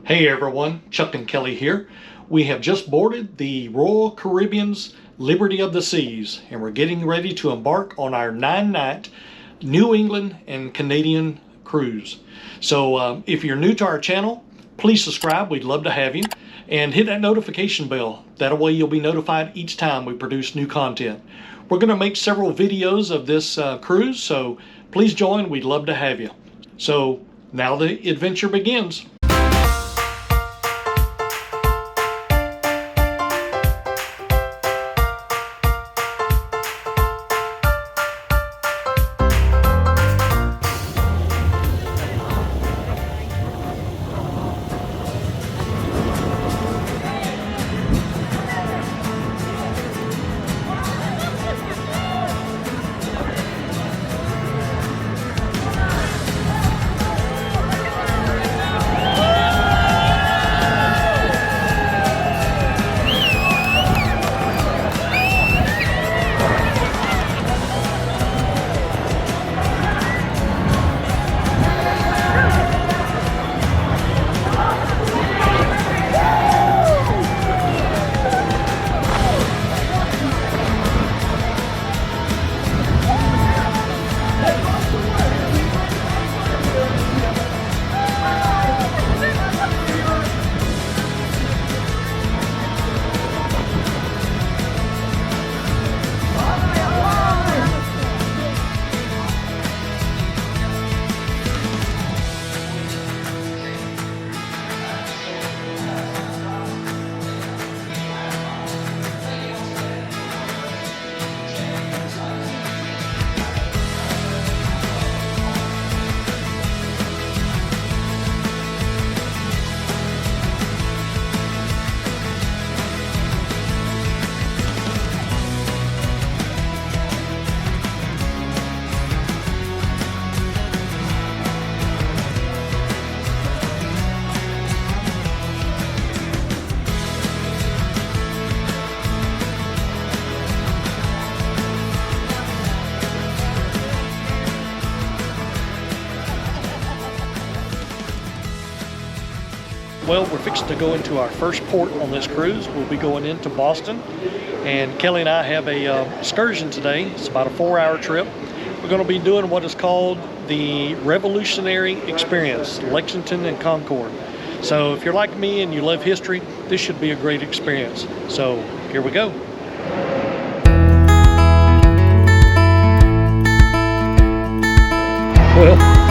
Hey everyone, Chuck and Kelly here. We have just boarded the Royal Caribbean's Liberty of the Seas, and we're getting ready to embark on our 9-night New England and Canadian cruise. So if you're new to our channel, please subscribe. We'd love to have you. And hit that notification bell. That way you'll be notified each time we produce new content. We're going to make several videos of this cruise, so please join. We'd love to have you. So now the adventure begins. Well, we're fixing to go into our first port on this cruise. We'll be going into Boston, and Kelly and I have a excursion today. It's about a 4-hour trip. We're going to be doing what is called the Revolutionary Experience, Lexington and Concord. So if you're like me and you love history, this should be a great experience. So here we go. Well,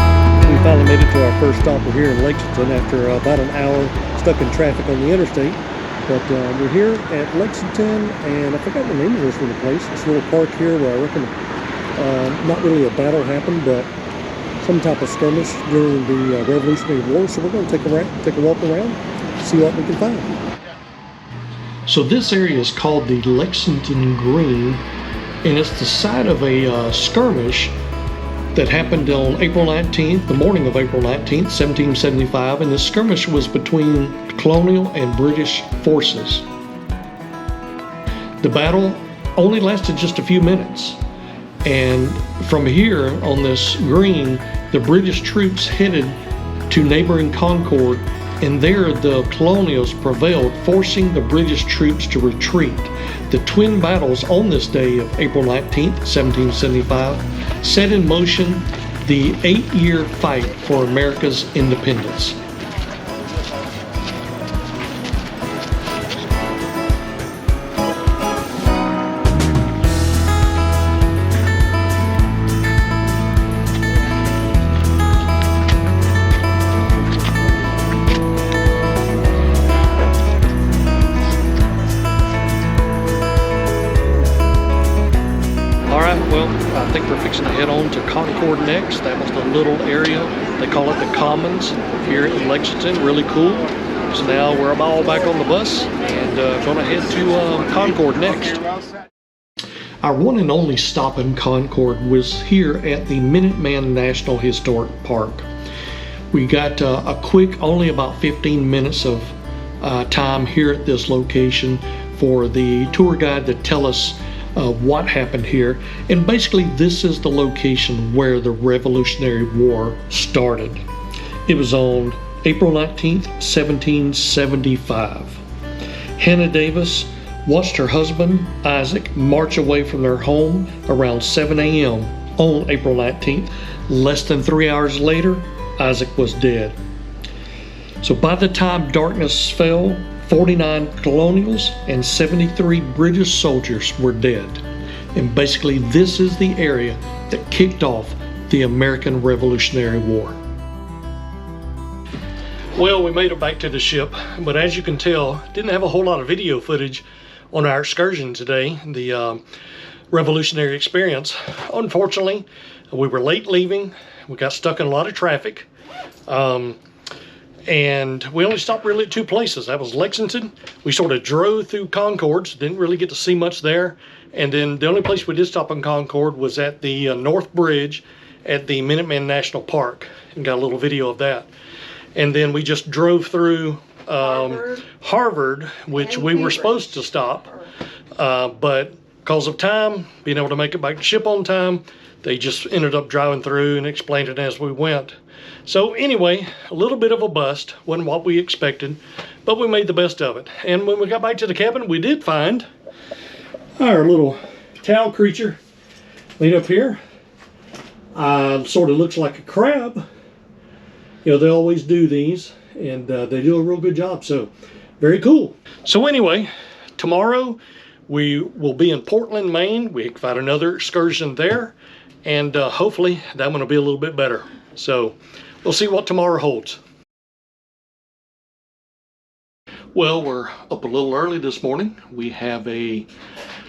we finally made it to our first stop. We're here in Lexington after about an hour stuck in traffic on the interstate. But we're here at Lexington, and I forgot the name of this little place. This little park here where I reckon not really a battle happened, but some type of skirmish during the Revolutionary War. So we're going to take a walk around, see what we can find. So this area is called the Lexington Green, and it's the site of a skirmish that happened on April 19th, the morning of April 19th, 1775, and the skirmish was between colonial and British forces. The battle only lasted just a few minutes, and from here on this green, the British troops headed to neighboring Concord, and there the colonials prevailed, forcing the British troops to retreat. The twin battles on this day of April 19th, 1775, set in motion the 8-year fight for America's independence. I think we're fixing to head on to Concord next. That was the little area, they call it the Commons here in Lexington, really cool. So now we're all back on the bus and going to head to Concord next. Our one and only stop in Concord was here at the Minuteman National Historic Park. We got a quick, only about 15 minutes of time here at this location for the tour guide to tell us what happened here. And basically this is the location where the Revolutionary War started. It was on April 19th, 1775. Hannah Davis watched her husband, Isaac, march away from their home around 7 a.m. on April 19th. Less than 3 hours later, Isaac was dead. So by the time darkness fell, 49 colonials and 73 British soldiers were dead. And basically this is the area that kicked off the American Revolutionary War. Well, we made it back to the ship, but as you can tell, didn't have a whole lot of video footage on our excursion today, the Revolutionary experience. Unfortunately, we were late leaving. We got stuck in a lot of traffic. And we only stopped really at two places. That was Lexington. We sort of drove through Concord, so didn't really get to see much there. And then the only place we did stop in Concord was at the North Bridge at the Minuteman National Park, and got a little video of that. And then we just drove through Harvard, which we were supposed to stop, but because of time, being able to make it back to ship on time, they just ended up driving through and explained it as we went. So anyway, a little bit of a bust, wasn't what we expected, but we made the best of it. And when we got back to the cabin, we did find our little towel creature laid up here. Sort of looks like a crab. You know, they always do these, and they do a real good job, so very cool. So anyway, tomorrow we will be in Portland, Maine. We got another excursion there, and hopefully that one will be a little bit better. So we'll see what tomorrow holds. Well, we're up a little early this morning. We have a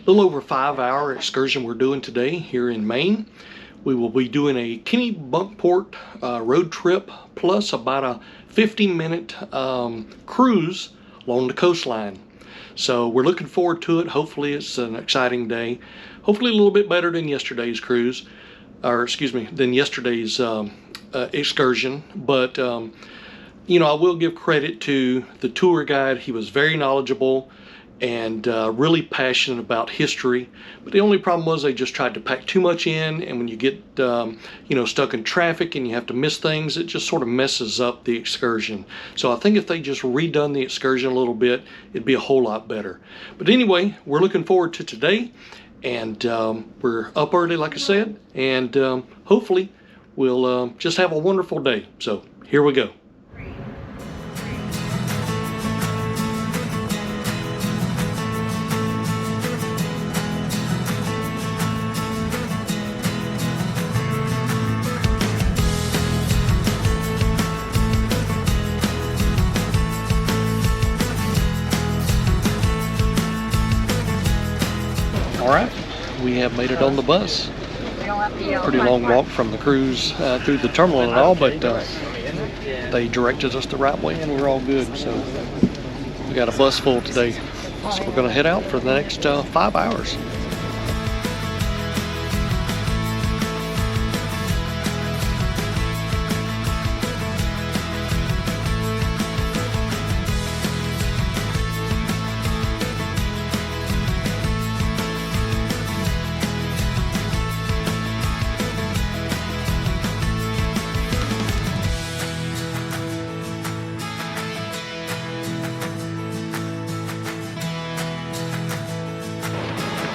little over 5-hour excursion we're doing today here in Maine. We will be doing a Kennebunkport road trip plus about a 50-minute cruise along the coastline. So we're looking forward to it. Hopefully it's an exciting day. Hopefully a little bit better than yesterday's cruise, or excuse me, than yesterday's excursion. But you know, I will give credit to the tour guide. He was very knowledgeable and really passionate about history. But the only problem was they just tried to pack too much in, and when you get you know, stuck in traffic and you have to miss things, it just sort of messes up the excursion. So I think if they just redone the excursion a little bit, it'd be a whole lot better. But anyway, we're looking forward to today, and we're up early, like I said, and hopefully we'll just have a wonderful day. So here we go. All right, we have made it on the bus. Pretty long walk from the cruise through the terminal and all, but they directed us the right way and we're all good. So we got a bus full today. So we're gonna head out for the next 5 hours.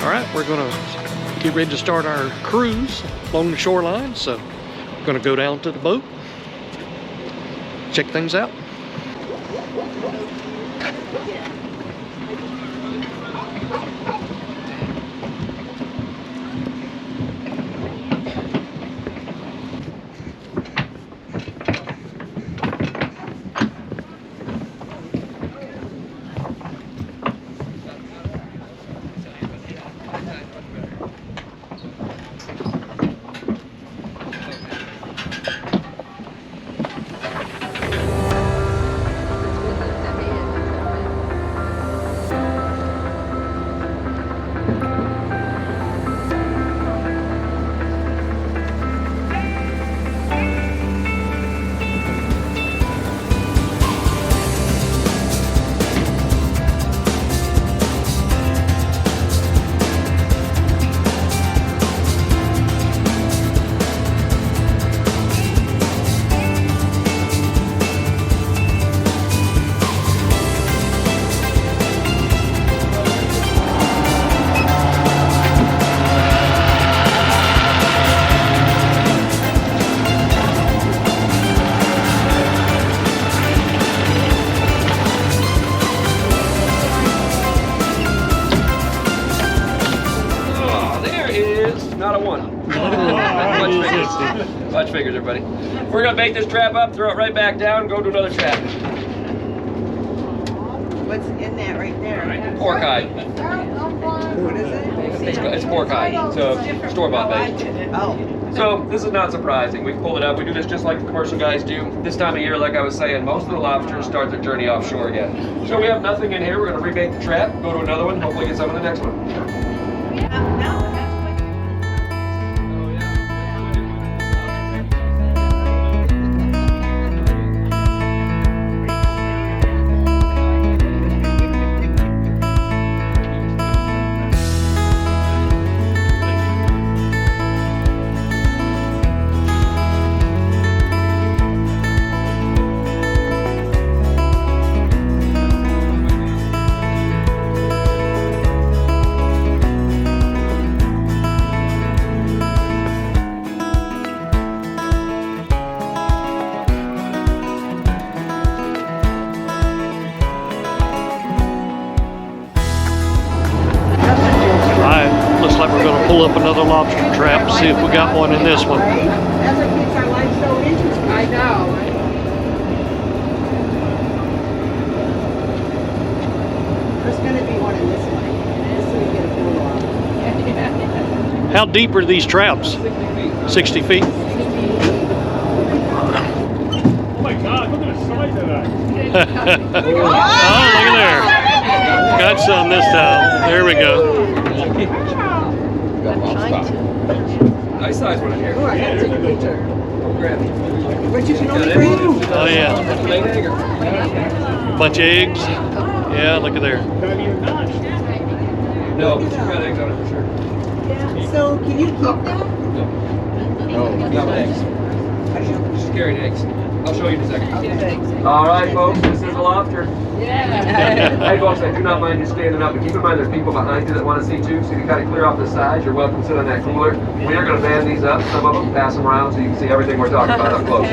All right, we're gonna get ready to start our cruise along the shoreline. So we're gonna go down to the boat, check things out. Clutch fingers, everybody. We're gonna bait this trap up, throw it right back down, go to another trap. What's in that right there? Pork eye. What is it? It's pork eye. So store-bought bait. Oh. So this is not surprising. We pulled it up. We do this just like the commercial guys do. This time of year, like I was saying, most of the lobsters start their journey offshore again. So we have nothing in here. We're gonna rebait the trap, go to another one, hopefully get some in the next one. Like we're going to pull up another lobster trap, see if we got one in this one. That's what keeps our life so interesting. I know. There's going to be one in this one. Just so we get a full one. How deep are these traps? 60 feet. Oh my God, look at the size of that. Oh, look at there. Got some this time. There we go. Nice size one in here. Oh, I gotta take a picture. Grab it. But you can only bring two. Oh yeah. Bunch of eggs. Yeah, look at there. No, but you got eggs on it for sure. So, can you keep them? No, not eggs. Just carrying eggs. I'll show you in a second. All right, folks, this is a lobster. Yeah. Hey, folks, I do not mind you standing up, but keep in mind there's people behind you that want to see too, so you kind of clear off the sides. You're welcome to sit on that cooler. We are going to band these up, some of them, pass them around so you can see everything we're talking about up close.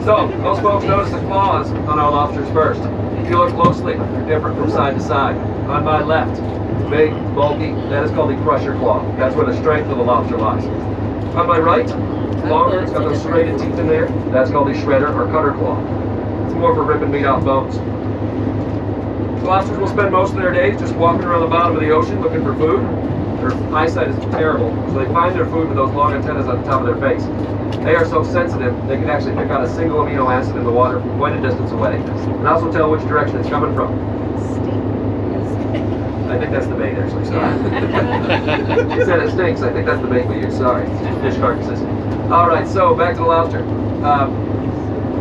So, most folks notice the claws on our lobsters first. If you look closely, they're different from side to side. On my left, big, bulky, that is called the crusher claw. That's where the strength of the lobster lies. On my right, longer, it's got those serrated teeth in there. That's called the shredder or cutter claw. It's more for ripping meat off bones. Lobsters will spend most of their days just walking around the bottom of the ocean looking for food. Their eyesight is terrible, so they find their food with those long antennas on the top of their face. They are so sensitive, they can actually pick out a single amino acid in the water from quite a distance away, and also tell which direction it's coming from. I think that's the bait, actually, sorry. You said it stinks, I think that's the bait we use, sorry. Fish carcasses. All right, so back to the lobster.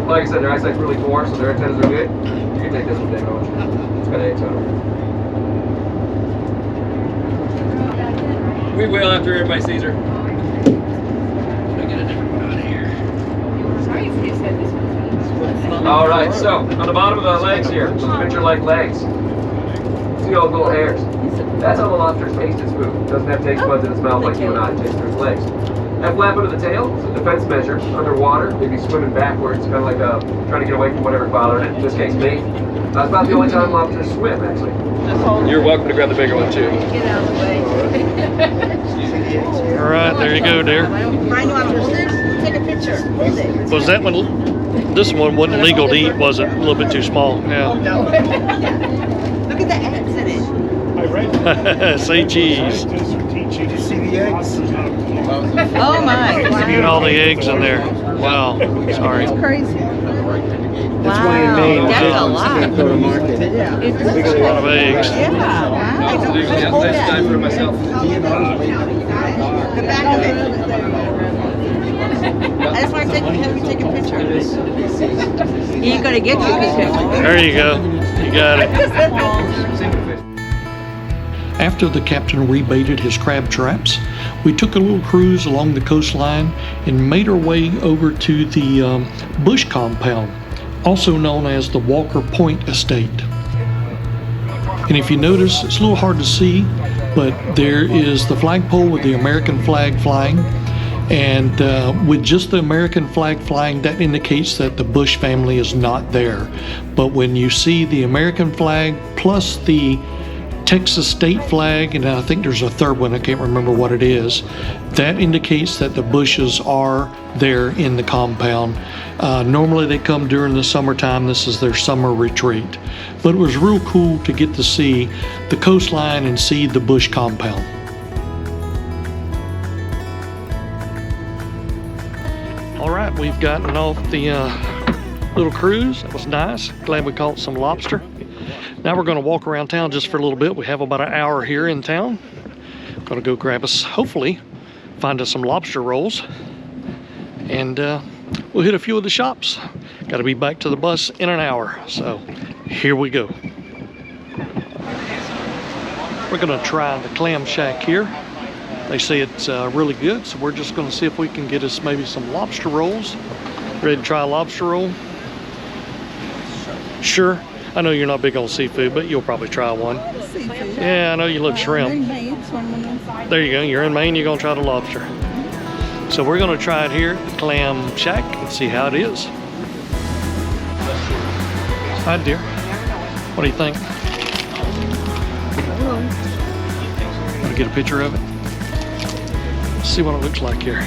Like I said, their eyesight's really poor, so their antennas are good. You can take this one, Dave. It's got eggs on it. We will after everybody sees her. All right, so on the bottom of the legs here, pincher-like legs. See those little hairs? That's how the lobster tastes its food. It doesn't have taste buds in its mouth like you and I. It tastes through its legs. That flap under the tail is a defense measure. Underwater, they'd be swimming backwards, kind of like trying to get away from whatever's bothering it. In this case, me. That's about the only time lobsters swim, actually. You're welcome to grab the bigger one, too. Get out of the way. All right, there you go, dear. Find lobsters. Take a picture. Hold it. Was that one? This one wasn't legal to eat, was it? A little bit too small. Yeah. No. Look at the eggs in it. I read Say cheese. Did you see the eggs? Oh my. Look at all the eggs in there. Wow. Sorry. It's crazy. That's why in Maine, that's a lot. go to market. Yeah. It's a lot of eggs. Yeah. Wow. Hold that. Time for myself. The back of it. I just want to have you take a picture of it. He ain't gonna get you a picture. There you go. You got it. After the captain rebaited his crab traps, we took a little cruise along the coastline and made our way over to the bush compound, also known as the Walker Point Estate. And if you notice, it's a little hard to see, but there is the flagpole with the American flag flying. And with just the American flag flying, that indicates that the Bush family is not there. But when you see the American flag plus the Texas state flag, and I think there's a third one, I can't remember what it is, that indicates that the Bushes are there in the compound. Normally they come during the summertime. This is their summer retreat. But it was real cool to get to see the coastline and see the bush compound. All right, we've gotten off the little cruise. That was nice. Glad we caught some lobster. Now we're going to walk around town just for a little bit. We have about an hour here in town. Going to go grab us, hopefully, find us some lobster rolls. And we'll hit a few of the shops. Got to be back to the bus in an hour. So here we go. We're going to try the clam shack here. They say it's really good, so we're just going to see if we can get us maybe some lobster rolls. Ready to try a lobster roll? Sure. I know you're not big on seafood, but you'll probably try one. Seafood. Yeah, I know you love shrimp. There you go. You're in Maine, you're going to try the lobster. So we're going to try it here at the clam shack and see how it is. Hi, dear. What do you think? Want to get a picture of it? Let's see what it looks like here.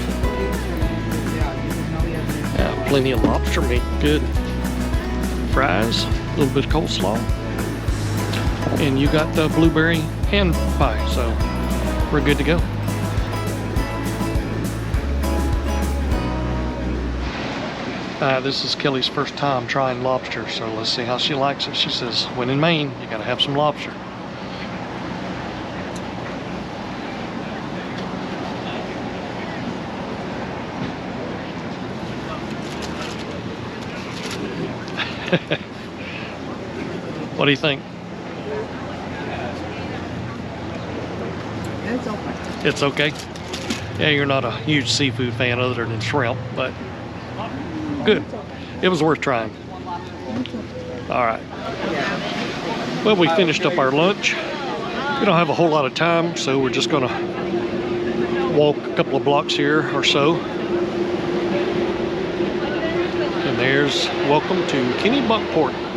Yeah, plenty of lobster meat. Good. Fries, a little bit of coleslaw. And you got the blueberry hand pie, so we're good to go. This is Kelly's first time trying lobster, so let's see how she likes it. She says, when in Maine, you gotta have some lobster. What do you think? It's okay. It's okay? Yeah, you're not a huge seafood fan other than shrimp, but good. It was worth trying. All right. Well, we finished up our lunch. We don't have a whole lot of time, so we're just gonna walk a couple of blocks here or so. And there's welcome to Kennebunkport.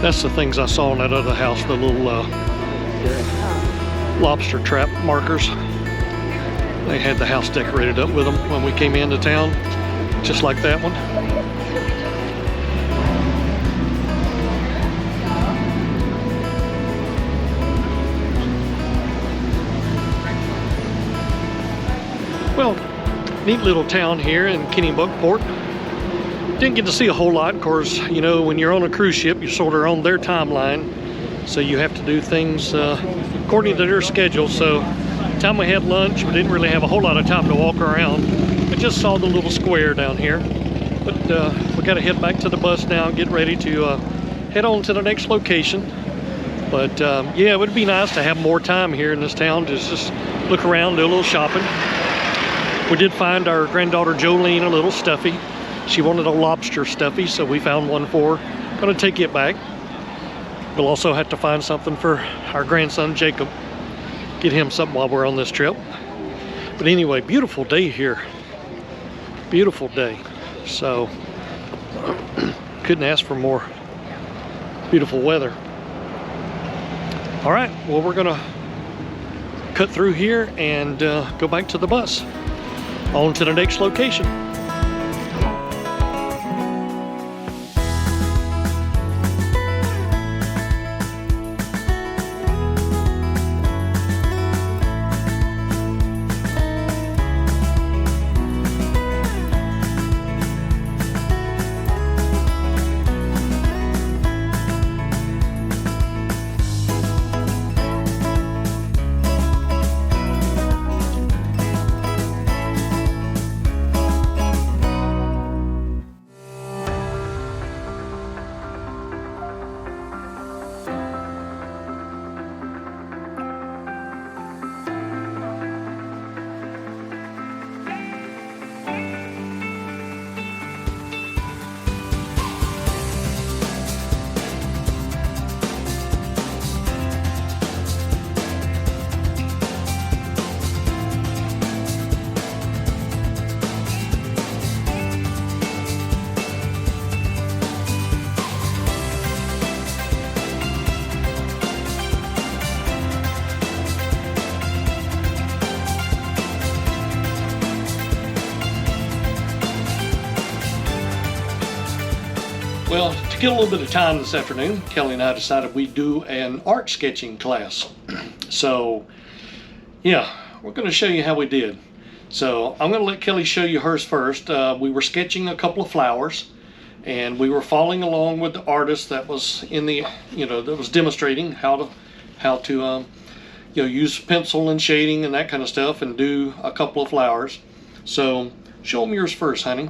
That's the things I saw in that other house, the little lobster trap markers. They had the house decorated up with them when we came into town, just like that one. Well, neat little town here in Kennebunkport. Didn't get to see a whole lot. Of course, you know, when you're on a cruise ship, you're sort of on their timeline. So you have to do things according to their schedule. So time we had lunch, we didn't really have a whole lot of time to walk around. I just saw the little square down here. But we got to head back to the bus now and get ready to head on to the next location. But yeah, it would be nice to have more time here in this town to just look around, do a little shopping. We did find our granddaughter Jolene a little stuffy. She wanted a lobster stuffy, so we found one for her. Gonna take it back. We'll also have to find something for our grandson Jacob. Get him something while we're on this trip. But anyway, beautiful day here. Beautiful day. So, couldn't ask for more beautiful weather. All right, well, we're gonna cut through here and go back to the bus. On to the next location. To get a little bit of time this afternoon, Kelly and I decided we'd do an art sketching class. So, yeah, we're going to show you how we did. So I'm going to let Kelly show you hers first. We were sketching a couple of flowers, and we were following along with the artist that was in the, that was demonstrating how to use pencil and shading and that kind of stuff and do a couple of flowers. So show them yours first, honey.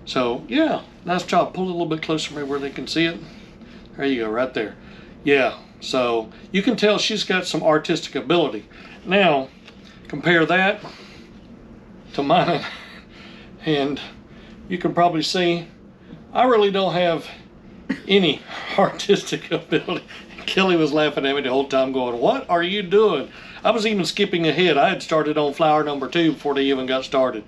So yeah, nice job. Pull it a little bit closer maybe where they can see it. There you go, right there. Yeah, so you can tell she's got some artistic ability. Now, compare that to mine, and you can probably see I really don't have any artistic ability. Kelly was laughing at me the whole time going, "What are you doing?" I was even skipping ahead. I had started on flower number 2 before they even got started.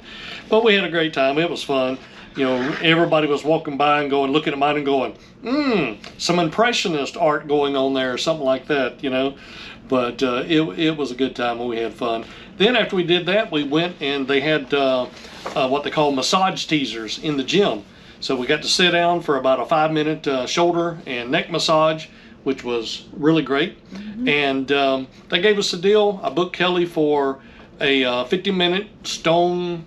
But we had a great time. It was fun. Everybody was walking by and going, looking at mine and going, some impressionist art going on there or something like that, But it was a good time and we had fun. Then after we did that, we went and they had what they call massage teasers in the gym. So we got to sit down for about a 5-minute shoulder and neck massage, which was really great. And they gave us a deal. I booked Kelly for a 50-minute stone,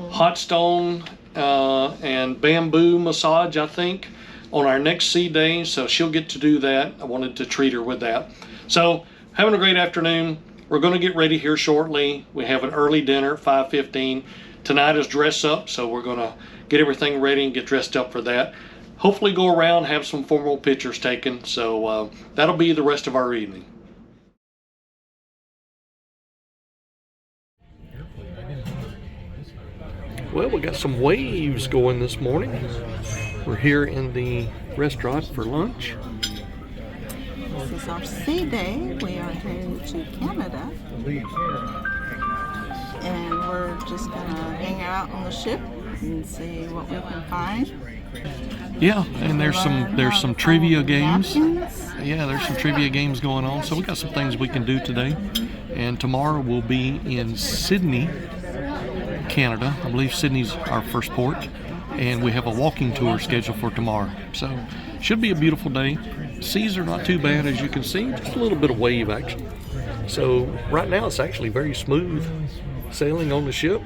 hot stone and bamboo massage, I think, on our next sea day. So she'll get to do that. I wanted to treat her with that. So having a great afternoon. We're going to get ready here shortly. We have an early dinner at 5:15. Tonight is dress up, so we're going to get everything ready and get dressed up for that. Hopefully go around, have some formal pictures taken. So that'll be the rest of our evening. Well, we got some waves going this morning. We're here in the restaurant for lunch. This is our sea day. We are heading to Canada. And we're just gonna hang out on the ship and see what we can find. Yeah, and there's some trivia games. Yeah, there's some trivia games going on. So we got some things we can do today. And tomorrow we'll be in Sydney, Canada. I believe Sydney's our first port. And we have a walking tour scheduled for tomorrow. So should be a beautiful day. Seas are not too bad, as you can see, just a little bit of wave action. So right now it's actually very smooth sailing on the ship,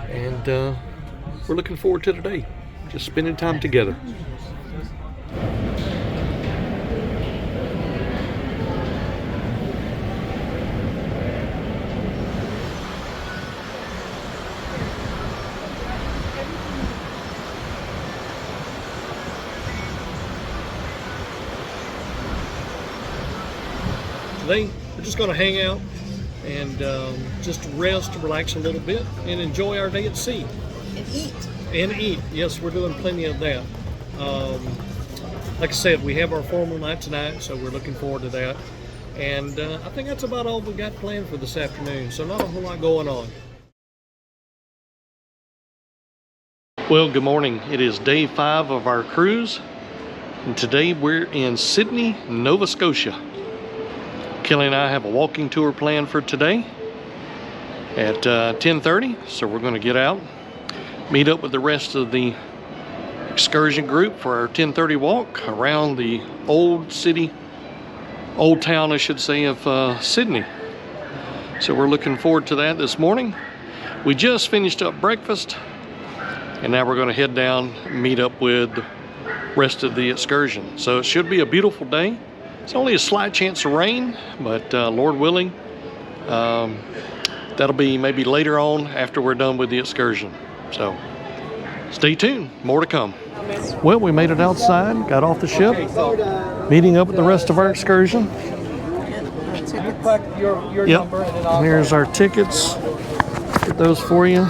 and we're looking forward to today, just spending time together. Today, we're just going to hang out and just rest, relax a little bit, and enjoy our day at sea. And eat. And eat. Yes, we're doing plenty of that. Like I said, we have our formal night tonight, so we're looking forward to that. And I think that's about all we got planned for this afternoon, so not a whole lot going on. Well, good morning. It is day 5 of our cruise, and today we're in Sidney, Nova Scotia. Kelly and I have a walking tour planned for today at 10:30, so we're going to get out, meet up with the rest of the excursion group for our 10:30 walk around the old town, I should say, of Sydney. So we're looking forward to that this morning. We just finished up breakfast, and now we're going to head down and meet up with the rest of the excursion. So it should be a beautiful day. It's only a slight chance of rain, but Lord willing, that'll be maybe later on after we're done with the excursion. So stay tuned, more to come. Well, we made it outside, got off the ship, meeting up with the rest of our excursion. Yep, here's our tickets. Get those for you.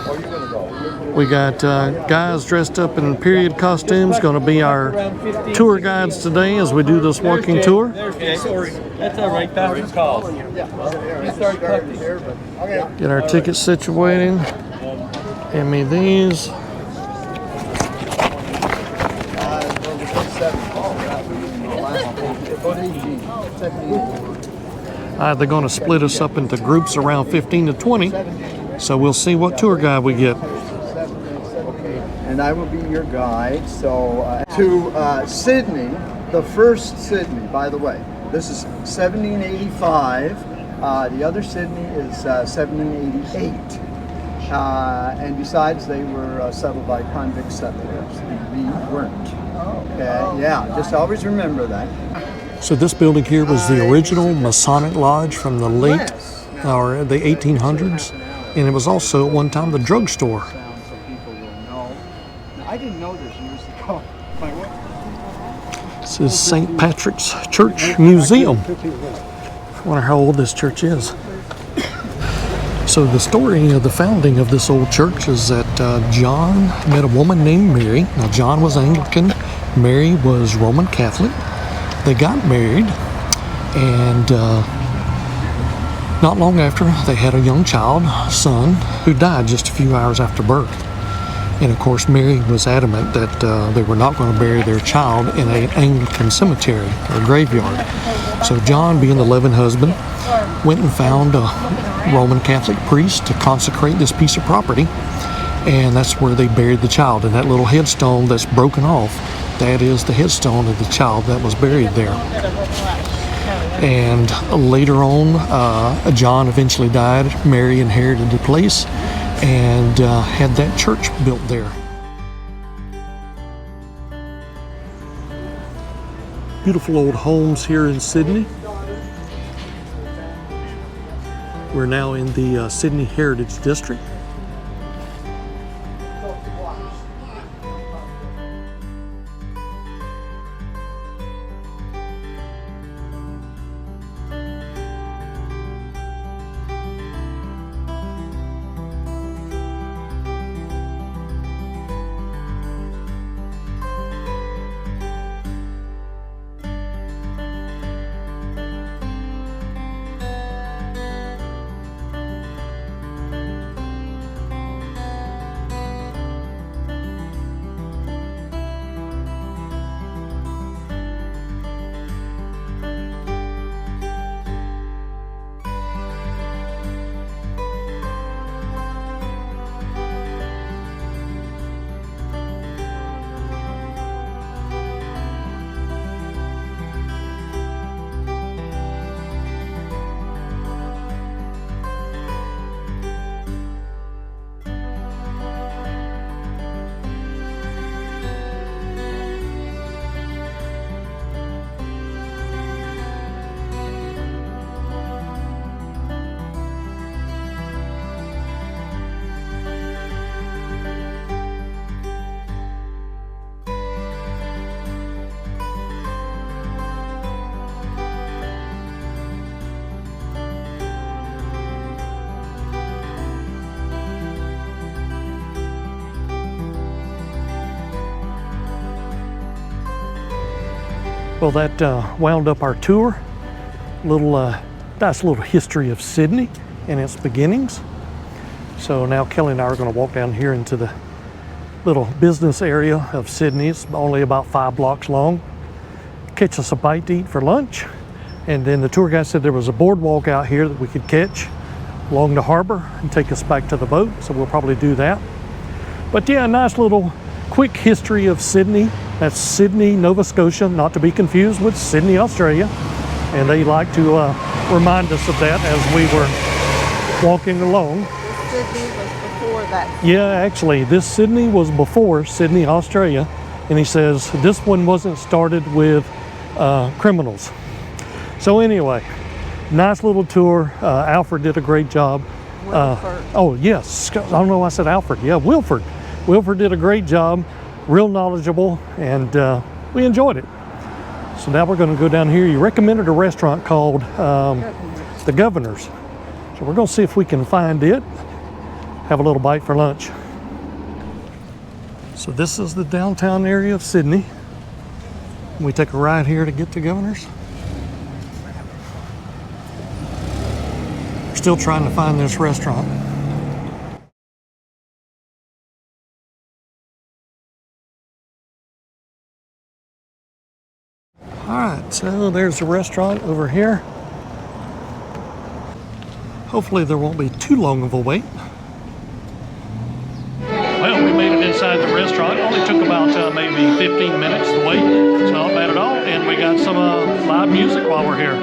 We got guys dressed up in period costumes, going to be our tour guides today as we do this walking tour. That's all right, that's the call. Get our tickets situated. Hand me these. They're going to split us up into groups around 15 to 20, so we'll see what tour guide we get. And and I will be your guide. So to Sidney, the first Sidney, by the way. This is 1785. The other Sidney is 1788. And besides, they were settled by convict settlers. We weren't. Okay, yeah, just always remember that. So this building here was the original Masonic Lodge from the late or the 1800s, and it was also at one time the drugstore. So people will know. I didn't know this years ago. This is St. Patrick's Church Museum. I wonder how old this church is. So the story of the founding of this old church is that John met a woman named Mary. Now John was Anglican, Mary was Roman Catholic. They got married, and not long after they had a young child, son, who died just a few hours after birth. And of course Mary was adamant that they were not going to bury their child in an Anglican cemetery or graveyard. So John, being the loving husband, went and found a Roman Catholic priest to consecrate this piece of property, and that's where they buried the child. And that little headstone that's broken off, that is the headstone of the child that was buried there. And later on, John eventually died. Mary inherited the place and had that church built there. Beautiful old homes here in Sidney. We're now in the Sidney Heritage District. Well, that wound up our tour. Nice little history of Sidney and its beginnings. So now Kelly and I are going to walk down here into the little business area of Sidney. It's only about 5 blocks long. Catch us a bite to eat for lunch. And then the tour guide said there was a boardwalk out here that we could catch along the harbor and take us back to the boat. So we'll probably do that. But yeah, a nice little quick history of Sidney. That's Sidney, Nova Scotia, not to be confused with Sydney, Australia. And they like to remind us of that as we were walking along. Sydney was before that. Yeah, actually, this Sydney was before Sydney, Australia. And he says this one wasn't started with criminals. So anyway, nice little tour. Alfred did a great job. Oh, yes. I don't know why I said Alfred. Yeah, Wilford. Wilford did a great job. Real knowledgeable, and we enjoyed it. So now we're going to go down here. You recommended a restaurant called The Governor's. So we're going to see if we can find it. Have a little bite for lunch. So this is the downtown area of Sidney. We take a ride here to get to Governor's. We're still trying to find this restaurant. Alright, so there's the restaurant over here. Hopefully there won't be too long of a wait. Well, we made it inside the restaurant. some live music while we're here.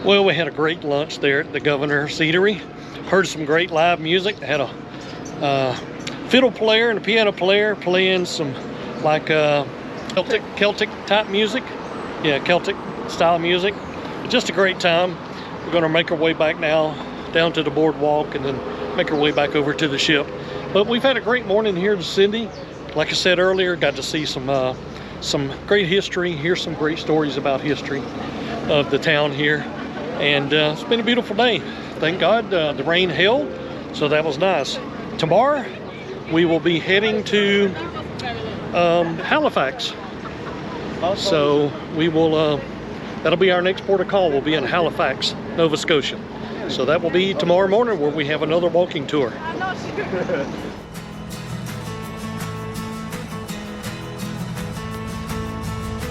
Well, we had a great lunch there at the Governor's Eatery. Heard some great live music. They had a fiddle player and a piano player playing some like Celtic type music. Yeah, Celtic style music. Just a great time. We're going to make our way back now down to the boardwalk and then make our way back over to the ship. But we've had a great morning here in Sydney. Like I said earlier, got to see some great history, hear some great stories about history of the town here. And it's been a beautiful day. Thank God the rain held, so that was nice. Tomorrow we will be heading to Halifax. So we will, that'll be our next port of call. We'll be in Halifax, Nova Scotia. So that will be tomorrow morning where we have another walking tour.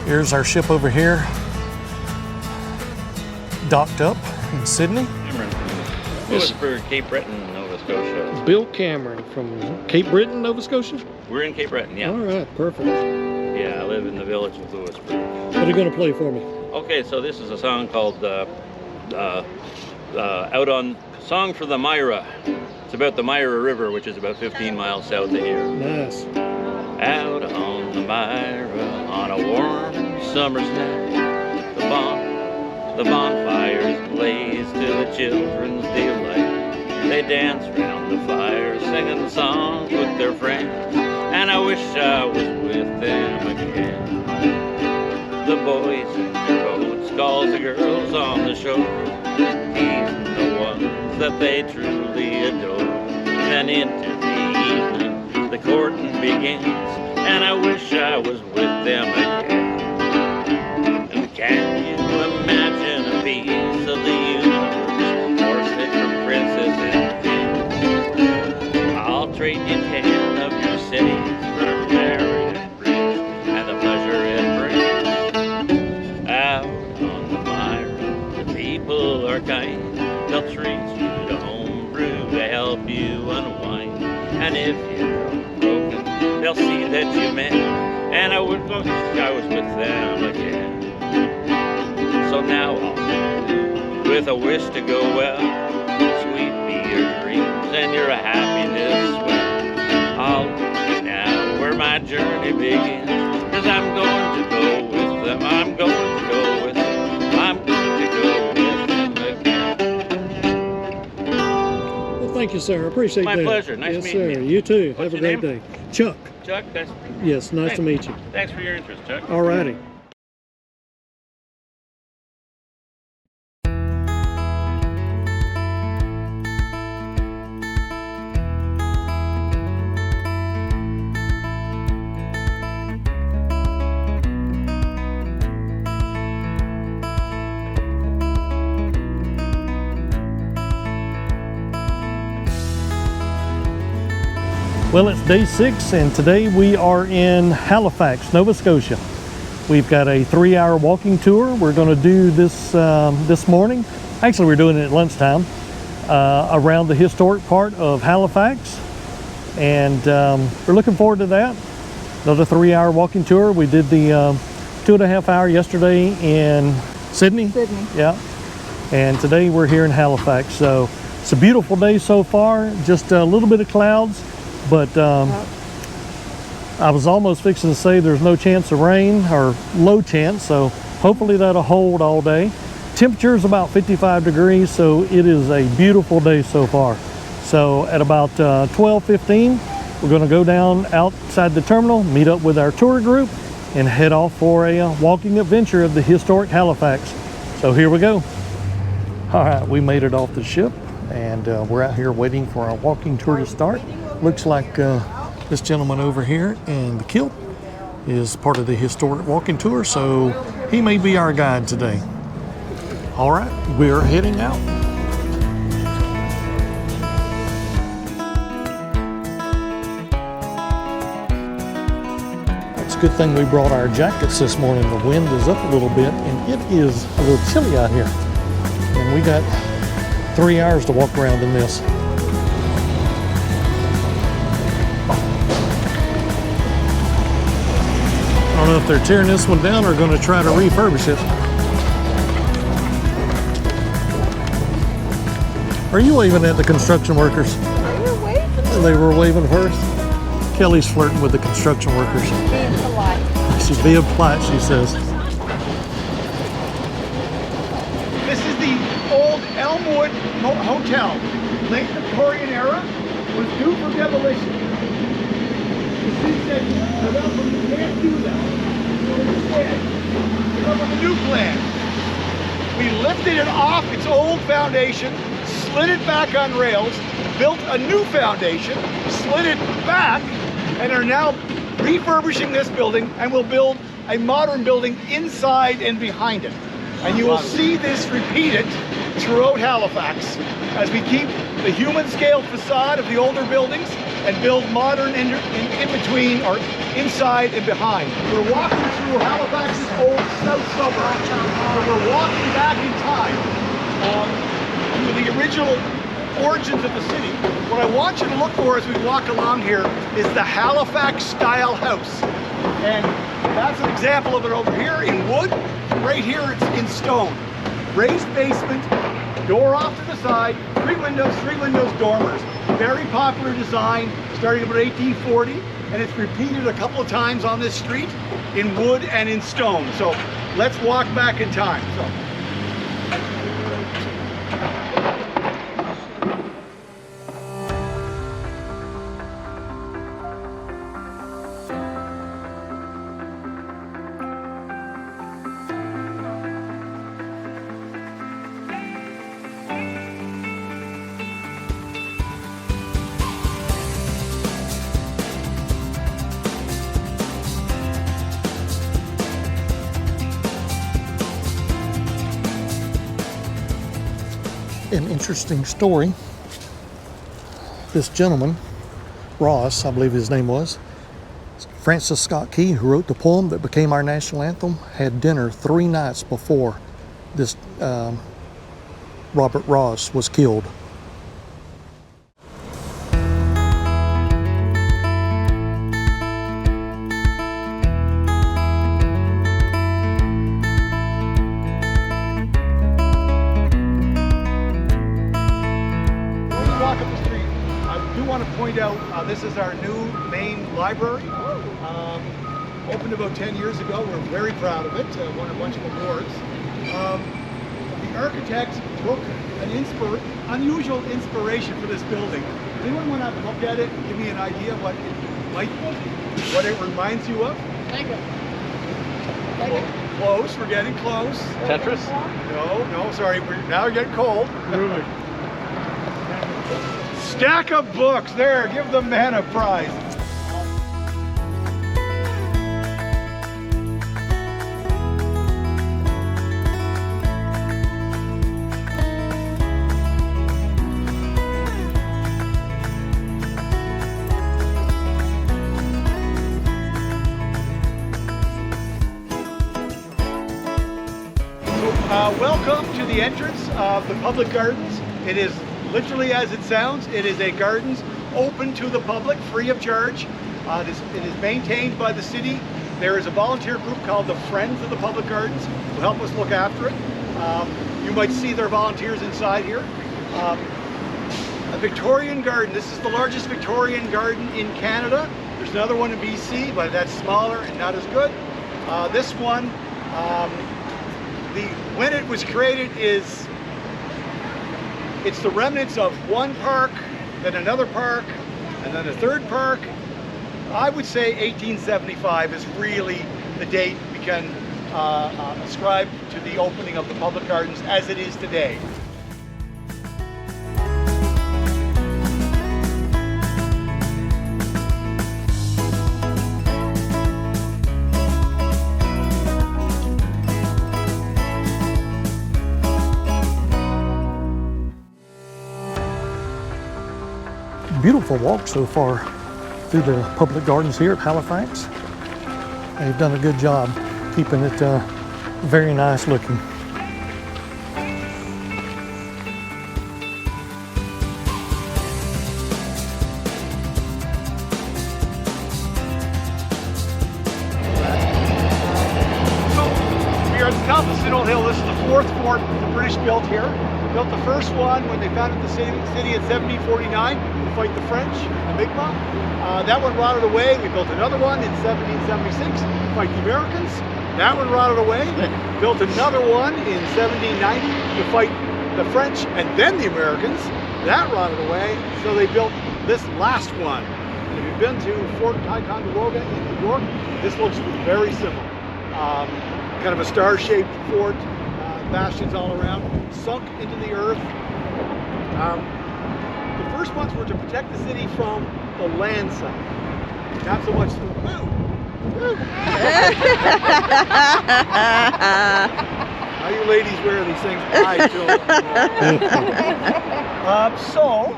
Here's our ship over here, docked up in Sydney. Lewisburg, Cape Breton, Nova Scotia. Bill Cameron from Cape Breton, Nova Scotia? We're in Cape Breton, yeah. All right, perfect. Yeah, I live in the village of Lewisburg. What are you going to play for me? Okay, so this is a song called Song for the Myra. It's about the Myra River, which is about 15 miles south of here. Nice. Out on the Myra on a warm summer's night, the bonfires blaze to the children's delight. They dance round the fire singing songs with their friends, and I wish I was with them again. The boys in their boats calls the girls on the shore, teasing the ones that they truly adore. Then into the evening the courting begins, and I wish I was with them again. And can you imagine a piece of the universe, corset from princess and king? I'll trade you 10 of your cities for American bridge and the pleasure it brings. Out on the Myra, the people are kind. They'll treat you to homebrew to help you unwind. And if you're broken, they'll see that you meant, and I wish I was with them again. So now I'll, with a wish to go well, sweet be your dreams and your happiness swell. I'll go now where my journey begins, 'cause I'm going to go with them, I'm going to go with them, I'm going to go with them again. Well, thank you, sir. I appreciate that. My pleasure. Nice yes, meeting sir. you. You too. What's Have a your great name? day. Chuck. Chuck, that's, Yes, nice to meet you. thanks for your interest, Chuck. All righty. Well, it's day 6, and today we are in Halifax, Nova Scotia. We've got a 3-hour walking tour. We're going to do this this morning. Actually, we're doing it at lunchtime around the historic part of Halifax, and we're looking forward to that. Another 3-hour walking tour. We did the 2.5 hour yesterday in Sydney. Yeah, and today we're here in Halifax. So it's a beautiful day so far. Just a little bit of clouds. But I was almost fixing to say there's no chance of rain, or low chance, so hopefully that'll hold all day. Temperature is about 55 degrees, so it is a beautiful day so far. So at about 12:15, we're going to go down outside the terminal, meet up with our tour group, and head off for a walking adventure of the historic Halifax. So here we go. All right, we made it off the ship, and we're out here waiting for our walking tour to start. Looks like this gentleman over here in the kilt is part of the historic walking tour, so he may be our guide today. All right, we're heading out. good thing we brought our jackets this morning. The wind is up a little bit and it is a little chilly out here. And we got 3 hours to walk around in this. I don't know if they're tearing this one down or going to try to refurbish it. Are you waving at the construction workers? They were waving first. Kelly's flirting with the construction workers. Being polite. She's being polite, she says. This is the old Elmwood Hotel. Late Victorian era, was due for demolition. The city said, "Developer, you can't do that." So instead, we come up with a new plan. We lifted it off its old foundation, slid it back on rails, built a new foundation, slid it back, and are now refurbishing this building, and will build a modern building inside and behind it. And you will see this repeated throughout Halifax as we keep the human scale facade of the older buildings and build modern in between, or inside and behind. We're walking through Halifax's old south suburbs. So we're walking back in time to the original origins of the city. What I want you to look for as we walk along here is the Halifax style house. And that's an example of it over here in wood. Right here it's in stone. Raised basement, door off to the side, three windows, dormers. Very popular design, starting about 1840, and it's repeated a couple of times on this street in wood and in stone. So let's walk back in time. An interesting story. This gentleman, Ross, I believe his name was, Francis Scott Key, who wrote the poem that became our national anthem, had dinner 3 nights before this Robert Ross was killed. This is our new main library. Opened about 10 years ago. We're very proud of it. Won a bunch of awards. The architect took an unusual inspiration for this building. Does anyone want to have a look at it and give me an idea what it reminds you of? Lego. Close. We're getting close. Tetris? No, sorry. We're now getting cold. Stack of books. There, give the man a prize. Welcome to the entrance of the public gardens. It is literally as it sounds. It is a gardens open to the public, free of charge. It is maintained by the city. There is a volunteer group called the Friends of the Public Gardens who help us look after it. You might see their volunteers inside here. A Victorian garden. This is the largest Victorian garden in Canada. There's another one in BC, but that's smaller and not as good. This one, when it was created, it's the remnants of one park, then another park, and then a third park. I would say 1875 is really the date we can ascribe to the opening of the public gardens as it is today. Beautiful walk so far through the public gardens here at Halifax. They've done a good job keeping it very nice looking. Here at the top of Sidney Hill, this is the fourth fort the British built here. Built the first one when they founded the city in 1749 to fight the French, the Mi'kmaq. That one rotted away. We built another one in 1776 to fight the Americans. That one rotted away. Built another one in 1790 to fight the French and then the Americans. That rotted away, so they built this last one. And if you've been to Fort Ticonderoga in New York, this looks very similar. Kind of a star-shaped fort, bastions all around, sunk into the earth. The first ones were to protect the city from the land side, not so much the moon. How you ladies wear these things, I don't. So,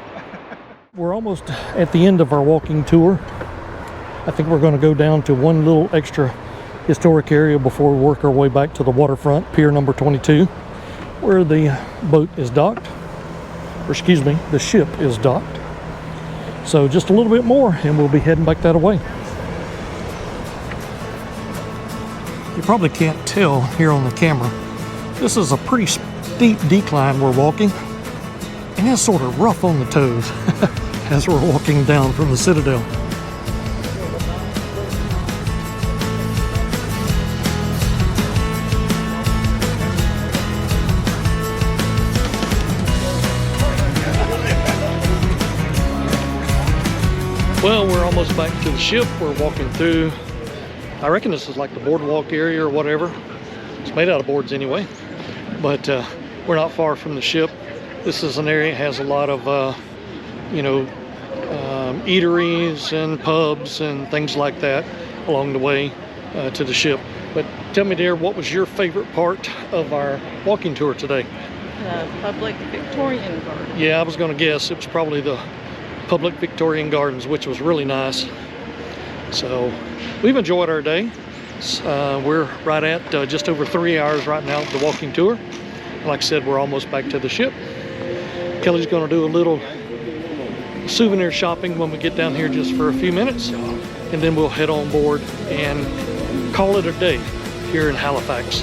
we're almost at the end of our walking tour. I think we're going to go down to one little extra historic area before we work our way back to the waterfront, pier number 22, where the boat is docked, or excuse me, the ship is docked. So just a little bit more and we'll be heading back that way. You probably can't tell here on the camera, this is a pretty steep decline we're walking, and it's sort of rough on the toes as we're walking down from the Citadel. Well, we're almost back to the ship. We're walking through, I reckon this is like the boardwalk area or whatever. It's made out of boards anyway, but we're not far from the ship. This is an area that has a lot of, eateries and pubs and things like that along the way to the ship. But tell me, dear, what was your favorite part of our walking tour today? Public Victorian Garden. Yeah, I was going to guess it was probably the Public Victorian Gardens, which was really nice. So we've enjoyed our day. We're right at just over 3 hours right now of the walking tour. Like I said, we're almost back to the ship. Kelly's going to do a little souvenir shopping when we get down here just for a few minutes, and then we'll head on board and call it a day here in Halifax.